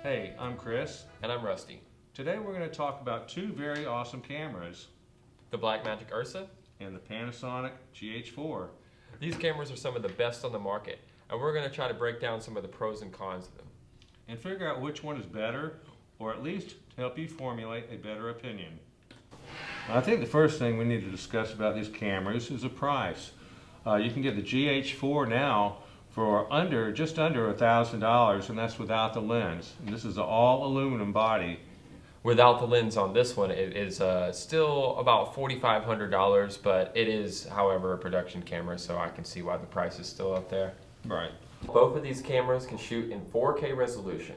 Hey, I'm Chris. And I'm Rusty. Today we're going to talk about two very awesome cameras. The Blackmagic Ursa and the Panasonic Gh4. These cameras are some of the best on the market, and we're going to try to break down some of the pros and cons of them. And figure out which one is better, or at least to help you formulate a better opinion. I think the first thing we need to discuss about these cameras is the price. You can get the Gh4 now for just under $1,000, and that's without the lens. And this is an all aluminum body. Without the lens on this one, it is still about $4,500, but it is, however, a production camera, so I can see why the price is still up there. Right. Both of these cameras can shoot in 4K resolution.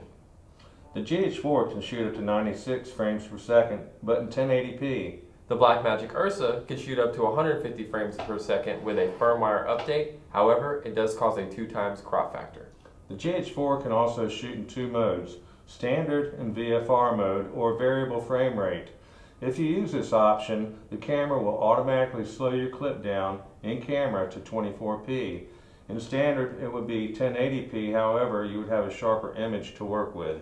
The Gh4 can shoot up to 96 frames per second, but in 1080p. The Blackmagic Ursa can shoot up to 150 frames per second with a firmware update. However, it does cause a 2x crop factor. The Gh4 can also shoot in two modes, standard and VFR mode, or variable frame rate. If you use this option, the camera will automatically slow your clip down in camera to 24p. In standard, it would be 1080p, however, you would have a sharper image to work with.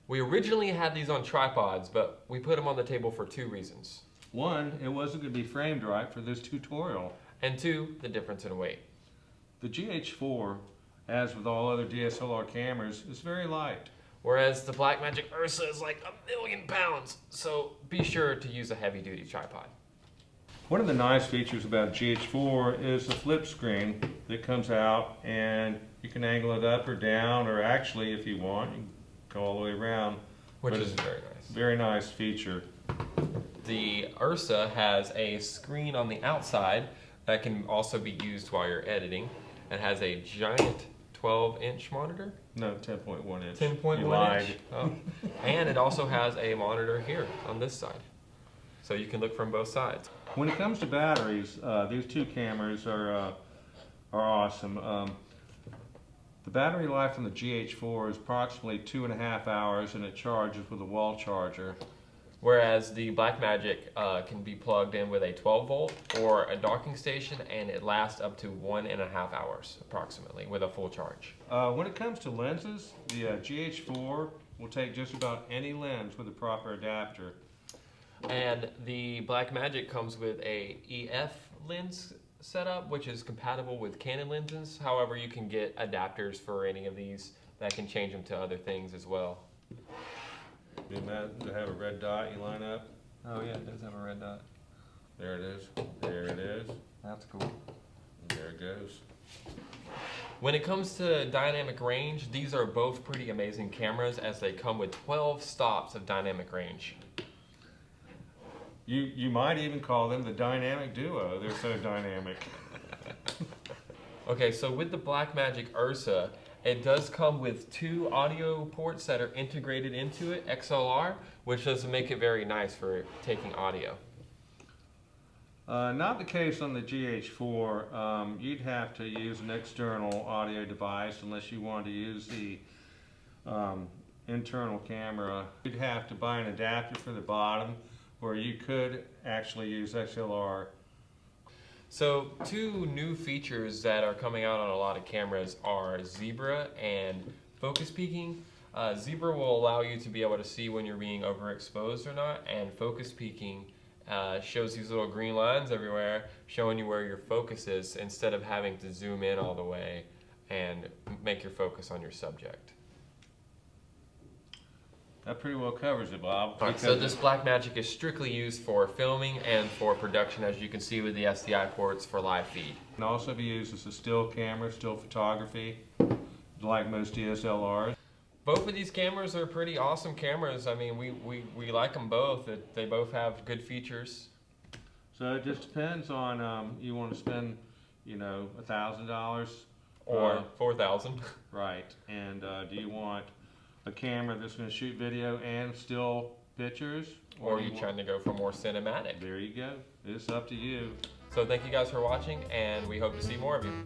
We originally had these on tripods, but we put them on the table for two reasons. One, it wasn't going to be framed right for this tutorial. And two, the difference in weight. The Gh4, as with all other DSLR cameras, is very light. Whereas the Blackmagic Ursa is like 1,000,000 pounds, so be sure to use a heavy-duty tripod. One of the nice features about Gh4 is the flip screen that comes out, and you can angle it up or down, or actually, if you want, you can go all the way around. Which is very nice. Very nice feature. The Ursa has a screen on the outside that can also be used while you're editing. It has a giant 12-inch monitor. No, 10.1 inch. 10.1 inch. Oh. And it also has a monitor here on this side. So you can look from both sides. When it comes to batteries, these two cameras are awesome. The battery life on the Gh4 is approximately 2.5 hours, and it charges with a wall charger. Whereas the Blackmagic can be plugged in with a 12-volt or a docking station, and it lasts up to 1.5 hours approximately with a full charge. When it comes to lenses, the Gh4 will take just about any lens with a proper adapter. And the Blackmagic comes with a EF lens setup, which is compatible with Canon lenses. However, you can get adapters for any of these that can change them to other things as well. To have a red dot you line up. Oh yeah, it does have a red dot. There it is. There it is. That's cool. And there it goes. When it comes to dynamic range, these are both pretty amazing cameras, as they come with 12 stops of dynamic range. You might even call them the dynamic duo. They're so dynamic. Okay, so with the Blackmagic Ursa, it does come with two audio ports that are integrated into it, XLR, which does make it very nice for taking audio. Not the case on the Gh4. You'd have to use an external audio device unless you wanted to use the internal camera. You'd have to buy an adapter for the bottom, where you could actually use XLR. So two new features that are coming out on a lot of cameras are Zebra and focus peaking. Zebra will allow you to be able to see when you're being overexposed or not, and focus peaking shows these little green lines everywhere showing you where your focus is, instead of having to zoom in all the way and make your focus on your subject. That pretty well covers it, Bob. Right, so this Blackmagic is strictly used for filming and for production, as you can see with the SDI ports for live feed. It can also be used as a still camera, still photography, like most DSLRs. Both of these cameras are pretty awesome cameras. I mean, we like them both. They both have good features. So it just depends on, you want to spend, $1,000 or $4,000. Right. And do you want a camera that's going to shoot video and still pictures? Or are you trying to go for more cinematic? There you go. It's up to you. So thank you guys for watching, and we hope to see more of you.